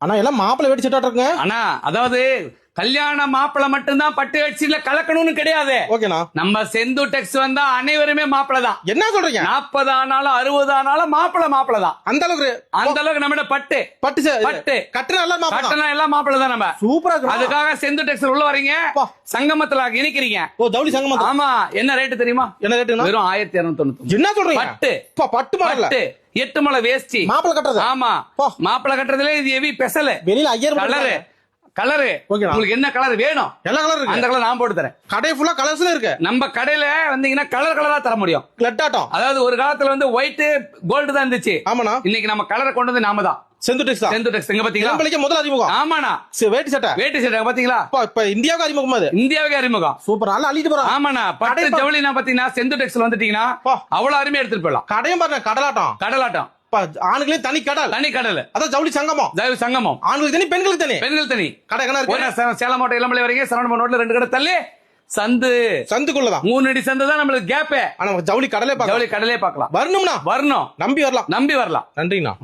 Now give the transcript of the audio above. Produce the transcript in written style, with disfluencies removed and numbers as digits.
ஆனா எல்லாம் மாப்பிள்ளை வெடி செட்டாட்டு இருக்குங்க. ஆனா அதாவது கல்யாண மாப்பிளை மட்டும்தான் பட்டு வேஷ்டியில கலக்கணும்னு கிடையாது. ஓகேண்ணா. நம்ம செந்தூர் டெக்ஸ் வந்தா அனைவருமே மாப்பிளை தான். என்ன சொல்றீங்க? 40 ஆனாலும் 60 ஆனாலும் மாப்பிளை தான். அந்த அளவுக்கு நம்ம பட்டு பட்டு கட்டுனா எல்லாம் மாப்பிள்ளை தான். கட்டணம் எல்லாம் மாப்பிளை தான். நம்ம சூப்பரா இருக்கு. அதுக்காக செந்தூர் டெக்ஸ் உள்ள வரீங்க, சங்கமத்துல இணைக்கிறீங்க. ஓ ஜவுளி சங்கமம். ஆமா. என்ன ரேட் தெரியுமா? என்ன ரேட்டுனா? வெறும் 1299. என்ன சொல்றீங்க? பட்டு பட்டு மாடல. பட்டு 8 முழ வேஷ்டி மாப்பிள்ளை கட்டுறது. ஆமா. மாப்பிள்ளை கட்டுறதுல இது ஹெவி ஸ்பெஷல். வெளியில 5000 கலரு உங்களுக்கு என்ன கலர் வேணும்? எல்லா கலர் இருக்கு. அந்த கலர் நான் போட்டு தரேன். கடை ஃபுல்லா கலர்ஸ்ல இருக்கு. நம்ம கடையில வந்தீங்கன்னா கலரா தர முடியும். கிளட்டாட்டம். அதாவது ஒரு காலத்துல வந்து ஒயிட் கோல்டு தான் இருந்துச்சு. ஆமாண்ணா. இன்னைக்கு நம்ம கலரை கொண்டு வந்து நாம தான். செந்தூர் டெக்ஸ் எங்க பாத்தீங்களா? நம்மளுக்கு முதல்ல அறிமுகம். ஆமாண்ணா. வேட்டி சட்டை பாத்தீங்களா? இப்ப இந்தியாவுக்கு அறிமுகம். அது இந்தியாவுக்கு அறிமுகம். சூப்பர். நல்லா அள்ளிட்டு போறோம். ஆமாண்ணா. பட்டு ஜவுளி பாத்தீங்கன்னா செந்தூர் டெக்ஸ்ல வந்துட்டீங்கன்னா அவ்வளவு அருமையா எடுத்துட்டு போயிடலாம். கடையும் பாருங்க, கடலாட்டம். ஆணுகளே தனி கடல். அதான் ஜவுளி சங்கமம். ஆண்களுக்கு தனி, பெண்களுக்கு தனி. கடை இருக்கு. சேலம் மாவட்டம் இளமலை வரைக்கும் சரவண ரோட்ல 2 கடை தள்ளி சந்துக்குள்ளதான் 3 அடி சந்து தான் நம்மளுக்கு கேப். ஆனா ஜவுளி கடலே பார்க்கலாம். வரணும். நம்பி வரலாம். நன்றிங்கண்ணா.